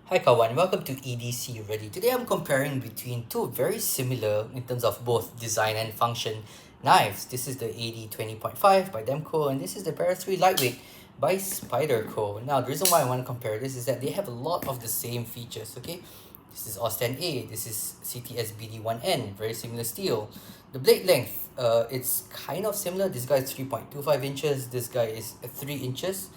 Hi kawan, welcome to EDCReady. Today I'm comparing between two very similar in terms of both design and function knives. This is the AD20.5 by Demko and this is the Para3 Lightweight by Spyderco. Now the reason why I want to compare this is that they have a lot of the same features, okay? This is Aus10A, this is CTS BD1N, very similar steel. The blade length, it's kind of similar. This guy is 3.25 inches, this guy is 3 inches.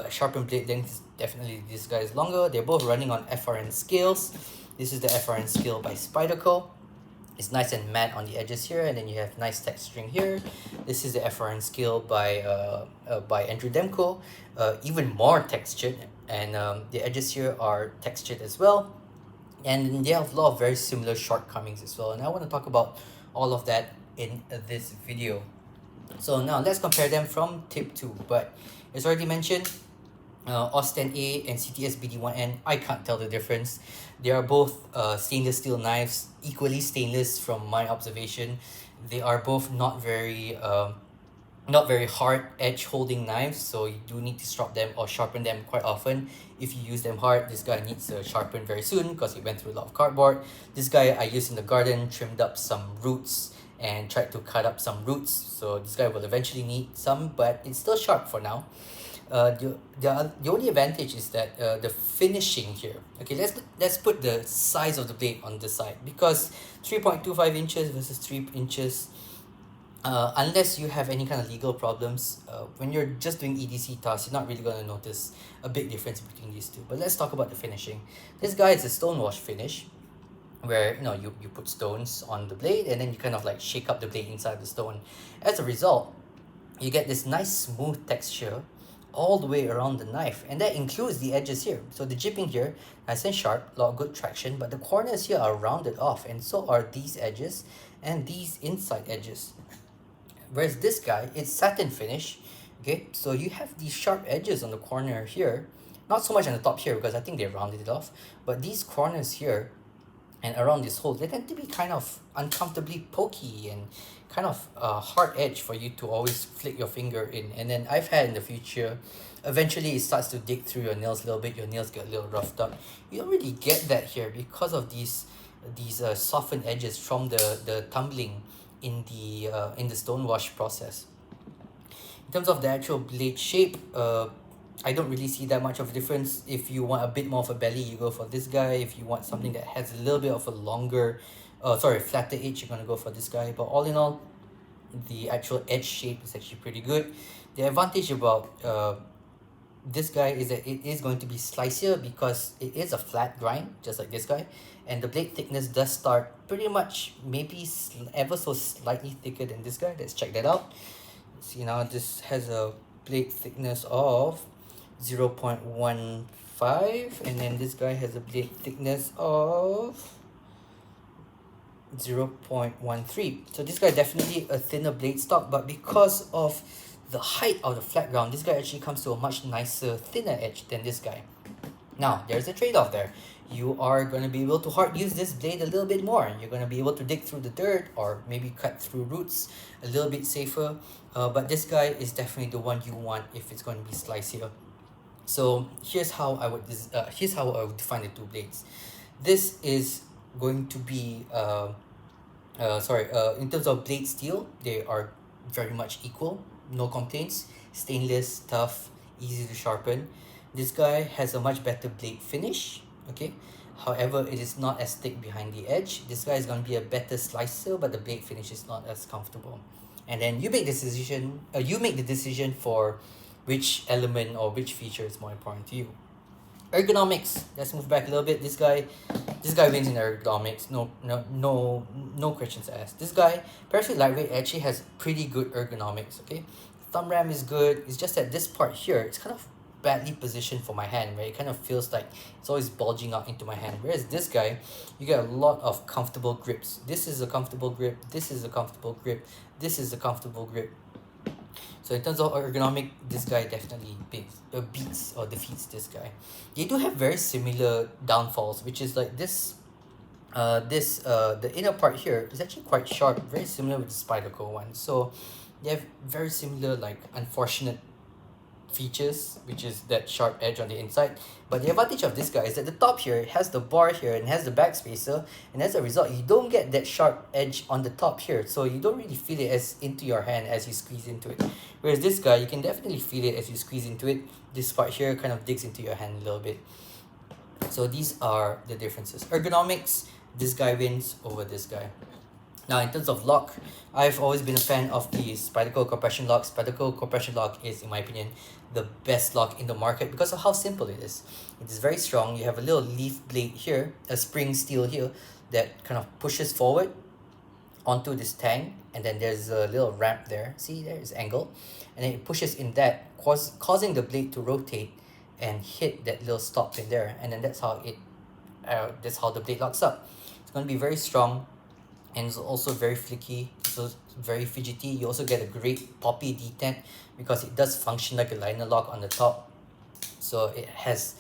Sharpened blade length is definitely this guy is longer. They're both running on FRN scales. This is the FRN scale by Spyderco. It's nice and matte on the edges here, and then you have nice texturing here. This is the FRN scale by Andrew Demko, even more textured, and the edges here are textured as well. And they have a lot of very similar shortcomings as well. And I want to talk about all of that in this video. So now let's compare them from tip 2. But as already mentioned, Aus10A and CTS BD1N, I can't tell the difference. They are both stainless steel knives, equally stainless from my observation. They are both not very hard edge holding knives, so you do need to strop them or sharpen them quite often. If you use them hard, this guy needs to sharpen very soon because he went through a lot of cardboard. This guy I used in the garden, trimmed up some roots and tried to cut up some roots, so this guy will eventually need some, but it's still sharp for now. The only advantage is that the finishing here. Okay, let's put the size of the blade on the side, because 3.25 inches versus 3 inches, unless you have any kind of legal problems, when you're just doing EDC tasks, you're not really going to notice a big difference between these two. But let's talk about the finishing. This guy is a stonewash finish, where you put stones on the blade and then you kind of like shake up the blade inside the stone. As a result, you get this nice smooth texture all the way around the knife, and that includes the edges here. So the jipping here, nice and sharp, a lot of good traction, but the corners here are rounded off, and so are these edges and these inside edges. Whereas this guy, it's satin finish, okay? So you have these sharp edges on the corner here, not so much on the top here because I think they rounded it off, but these corners here and around this hole, they tend to be kind of uncomfortably pokey and kind of hard edge for you to always flick your finger in. And then I've had in the future, eventually it starts to dig through your nails a little bit, your nails get a little roughed up. You don't really get that here because of these softened edges from the tumbling in the stonewash process. In terms of the actual blade shape, I don't really see that much of a difference. If you want a bit more of a belly, you go for this guy. If you want something that has a little bit of a longer, flatter edge, you're gonna go for this guy. But all in all, the actual edge shape is actually pretty good. The advantage about this guy is that it is going to be slicier because it is a flat grind, just like this guy, and the blade thickness does start pretty much maybe ever so slightly thicker than this guy. Let's check that out. See, now this has a blade thickness of 0.15, and then this guy has a blade thickness of 0.13. So this guy definitely a thinner blade stock, but because of the height of the flat ground, this guy actually comes to a much nicer, thinner edge than this guy. Now, there's a trade-off there. You are going to be able to hard use this blade a little bit more. You're going to be able to dig through the dirt or maybe cut through roots a little bit safer. But this guy is definitely the one you want if it's going to be slicier. So here's how I would define the two blades. This is going to be in terms of blade steel, they are very much equal, no complaints. Stainless, tough, easy to sharpen. This guy has a much better blade finish, okay? However, it is not as thick behind the edge. This guy is going to be a better slicer, but the blade finish is not as comfortable. And then you make the decision for which element or which feature is more important to you. Ergonomics, let's move back a little bit. This guy wins in ergonomics, no questions asked. This guy, Para3 Lightweight, actually has pretty good ergonomics, okay? Thumb ram is good. It's just that this part here, it's kind of badly positioned for my hand, where it kind of feels like it's always bulging out into my hand. Whereas this guy, you get a lot of comfortable grips. This is a comfortable grip, this is a comfortable grip, this is a comfortable grip. So in terms of ergonomic, this guy definitely beats or defeats this guy. They do have very similar downfalls, which is like this. The inner part here is actually quite sharp, very similar with the Spyderco one. So they have very similar, like, unfortunate features, which is that sharp edge on the inside. But the advantage of this guy is that the top here has the bar here and has the back spacer, and as a result you don't get that sharp edge on the top here, so you don't really feel it as into your hand as you squeeze into it. Whereas this guy, you can definitely feel it as you squeeze into it. This part here kind of digs into your hand a little bit. So these are the differences. Ergonomics, this guy wins over this guy. Now, in terms of lock, I've always been a fan of the Spyderco compression lock. Spyderco compression lock is, in my opinion, the best lock in the market because of how simple it is. It is very strong. You have a little leaf blade here, a spring steel here that kind of pushes forward onto this tang, and then there's a little ramp there. See, there's angle, and then it pushes in that, causing the blade to rotate and hit that little stop in there, and then that's how the blade locks up. It's going to be very strong, and it's also very flicky, so very fidgety. You also get a great poppy detent because it does function like a liner lock on the top. So it has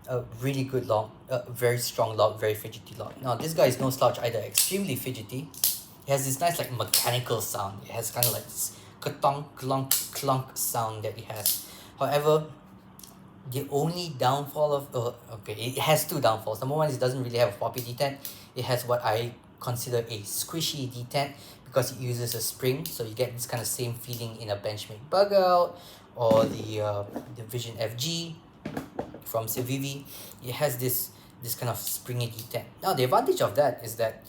a really good lock, a very strong lock, very fidgety lock. Now this guy is no slouch either, extremely fidgety. It has this nice like mechanical sound. It has kind of like this ka-tonk, clunk, clunk sound that it has. However, the only downfall of it has two downfalls. Number one is it doesn't really have a poppy detent. It has what I consider a squishy detent because it uses a spring, so you get this kind of same feeling in a Benchmade bug out or the Vision FG from Civivi. It has this kind of springy detent. Now the advantage of that is that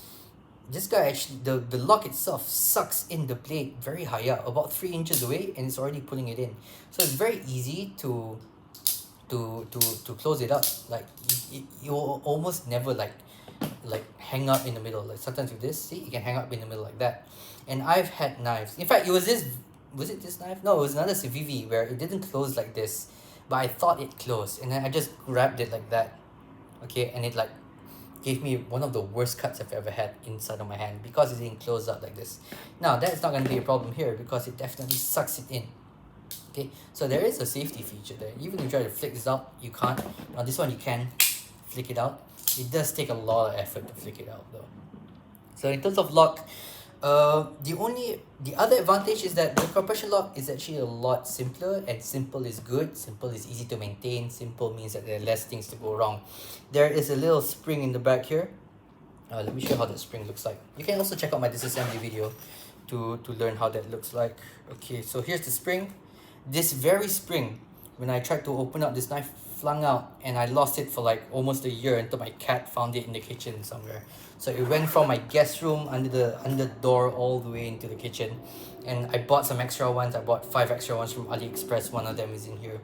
this guy actually, the lock itself sucks in the blade very high up, about 3 inches away, and it's already pulling it in. So it's very easy to close it up. Like you almost never like hang up in the middle. Like sometimes with this, see, you can hang up in the middle like that. And I've had knives, in fact, was it this knife? No, it was another Civivi where it didn't close like this, but I thought it closed, and then I just grabbed it like that, okay, and it like gave me one of the worst cuts I've ever had inside of my hand because it didn't close up like this. Now that's not going to be a problem here because it definitely sucks it in. Okay, so there is a safety feature there. Even if you try to flick this out, you can't. Now this one you can flick it out. It does take a lot of effort to flick it out though. So in terms of lock, the other advantage is that the compression lock is actually a lot simpler, and simple is good. Simple is easy to maintain. Simple means that there are less things to go wrong. There is a little spring in the back here. Let me show you how that spring looks like. You can also check out my disassembly video to learn how that looks like. Okay, so here's the spring. This very spring, when I tried to open up this knife, flung out, and I lost it for like almost a year until my cat found it in the kitchen somewhere. So it went from my guest room under the door all the way into the kitchen, and I bought some extra ones. I bought 5 extra ones from AliExpress. One of them is in here,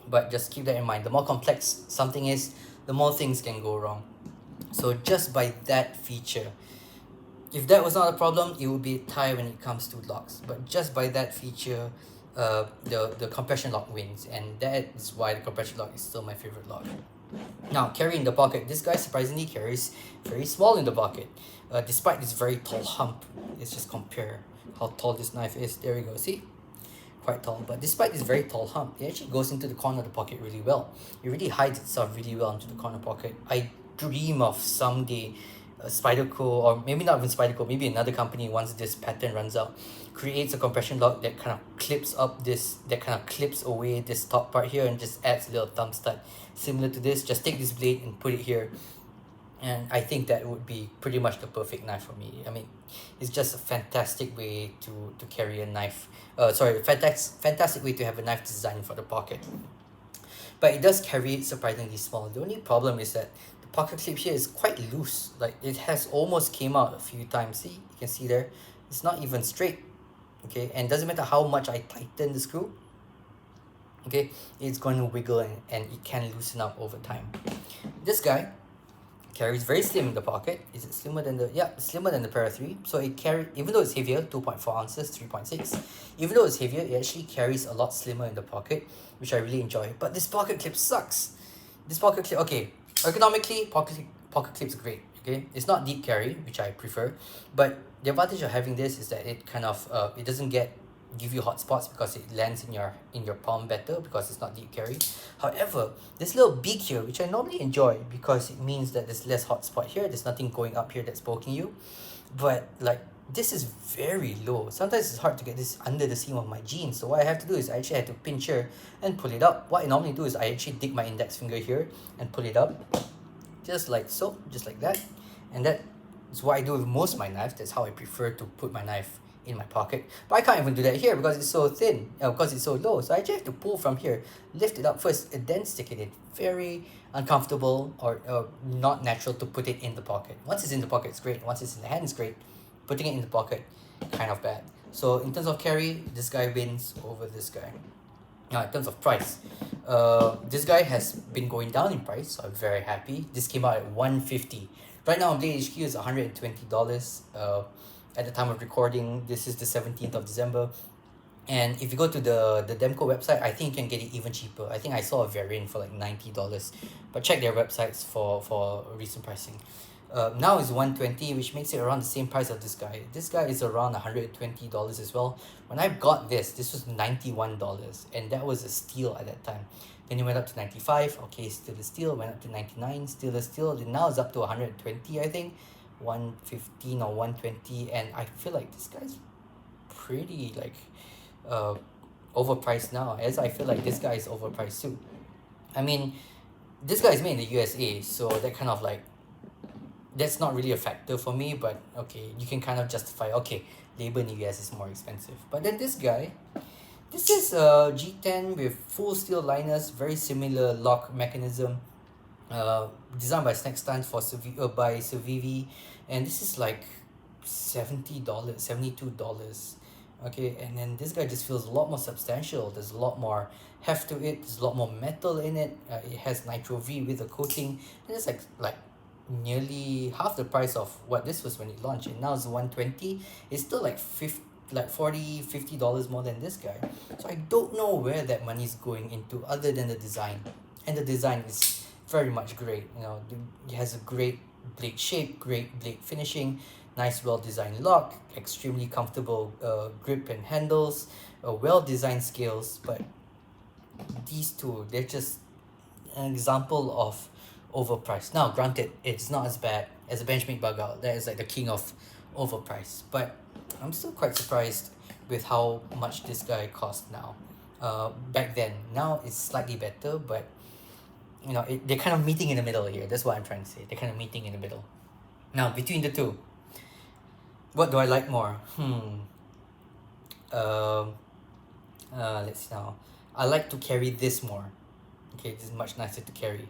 but just keep that in mind. The more complex something is, the more things can go wrong. So just by that feature, if that was not a problem, it would be a tie when it comes to locks. But just by that feature, the compression lock wins, and that is why the compression lock is still my favorite lock. Now, carry in the pocket. This guy surprisingly carries very small in the pocket, despite this very tall hump. Let's just compare how tall this knife is. There we go. See, quite tall. But despite this very tall hump, it actually goes into the corner of the pocket really well. It really hides itself really well into the corner pocket. I dream of someday Spyderco, or maybe not even Spyderco, maybe another company, once this pattern runs out, creates a compression lock that kind of clips up this, that kind of clips away this top part here and just adds a little thumb stud similar to this. Just take this blade and put it here, and I think that would be pretty much the perfect knife for me. I mean, it's just a fantastic way to carry a knife. Fantastic way to have a knife designed for the pocket. But it does carry it surprisingly small. The only problem is that the pocket clip here is quite loose. Like, it has almost came out a few times. See, you can see there, it's not even straight. Okay, and doesn't matter how much I tighten the screw, okay, it's going to wiggle and it can loosen up over time. This guy carries very slim in the pocket. Is it slimmer than the, yeah, slimmer than the Para 3. So it carry, even though it's heavier, 2.4 ounces, 3.6, even though it's heavier, it actually carries a lot slimmer in the pocket, which I really enjoy. But this pocket clip sucks. This pocket clip, okay, ergonomically, pocket clip's great. Okay, it's not deep carry, which I prefer, but the advantage of having this is that it kind of it doesn't give you hot spots because it lands in your palm better because it's not deep carry. However, this little beak here, which I normally enjoy because it means that there's less hot spot here, there's nothing going up here that's poking you, but like this is very low. Sometimes it's hard to get this under the seam of my jeans. So what I have to do is I actually have to pinch here and pull it up. What I normally do is I actually dig my index finger here and pull it up, just like so, just like that. And that is what I do with most of my knives. That's how I prefer to put my knife in my pocket. But I can't even do that here because it's so thin, because it's so low. So I actually have to pull from here, lift it up first, and then stick it in. Very uncomfortable or not natural to put it in the pocket. Once it's in the pocket, it's great. Once it's in the hand, it's great. Putting it in the pocket, kind of bad. So in terms of carry, this guy wins over this guy. Now in terms of price, this guy has been going down in price, so I'm very happy. This came out at $150. Right now on Blade HQ is $120. At the time of recording, this is the 17th of December. And if you go to the Demko website, I think you can get it even cheaper. I think I saw a variant for like $90. But check their websites for recent pricing. Now is $120, which makes it around the same price of this guy. This guy is around $120 as well. When I got this was $91, and that was a steal at that time. Then it went up to 95. Okay, still a steal. Went up to 99, still a steal. Then now it's up to 120, I think, 115 or 120, and I feel like this guy's pretty like overpriced now, as I feel like this guy is overpriced too. I mean, this guy is made in the USA, so that kind of like, that's not really a factor for me, but okay, you can kind of justify, okay, labor in the US is more expensive. But then this guy, this is a G10 with full steel liners, very similar lock mechanism, designed by Snack Stance by Civivi, and this is like $70, $72. Okay, and then this guy just feels a lot more substantial. There's a lot more heft to it. There's a lot more metal in it. It has Nitro V with a coating, and it's like nearly half the price of what this was when it launched, and now it's 120. It's still like $40-$50 more than this guy. So I don't know where that money is going into other than the design, and the design is very much great. You know, it has a great blade shape, great blade finishing, nice well-designed lock, extremely comfortable grip and handles, well-designed scales. But these two, they're just an example of overpriced. Now granted, it's not as bad as a Benchmade bug out. That is like the king of overpriced, but I'm still quite surprised with how much this guy cost now. Back then, now it's slightly better, but you know, they're kind of meeting in the middle here. That's what I'm trying to say. They're kind of meeting in the middle. Now between the two, what do I like more? Let's see now. I like to carry this more. Okay, this is much nicer to carry.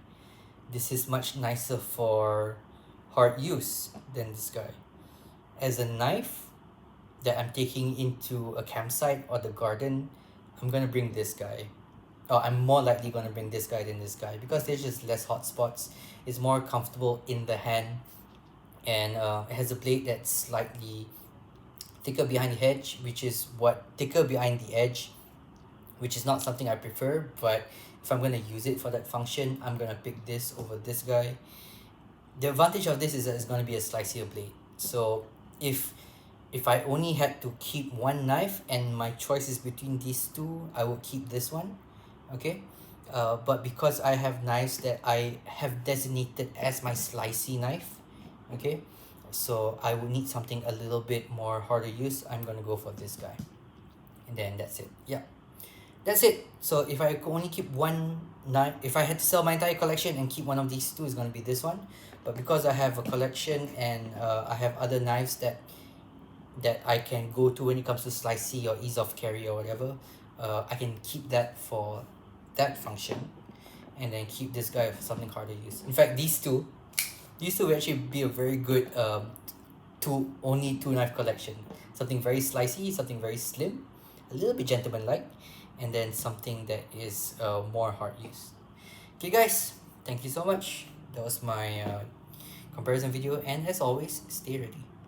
This is much nicer for hard use than this guy. As a knife that I'm taking into a campsite or the garden, I'm gonna bring this guy. Oh, I'm more likely gonna bring this guy than this guy because there's just less hot spots. It's more comfortable in the hand, and it has a blade that's slightly thicker behind the edge, thicker behind the edge, which is not something I prefer, but if I'm gonna use it for that function, I'm gonna pick this over this guy. The advantage of this is that it's gonna be a slicier blade. So if I only had to keep one knife and my choice is between these two, I would keep this one. Okay, but because I have knives that I have designated as my slicey knife, okay, so I would need something a little bit more harder use, I'm gonna go for this guy. And then that's it. Yeah, that's it. So if I could only keep one knife, if I had to sell my entire collection and keep one of these two, it's gonna be this one. But because I have a collection and I have other knives that I can go to when it comes to slicey or ease of carry or whatever, I can keep that for that function, and then keep this guy for something harder use. In fact, these two will actually be a very good only two knife collection. Something very slicey, something very slim, a little bit gentleman-like, and then something that is more hard use. Okay guys, thank you so much. That was my comparison video, and as always, stay ready.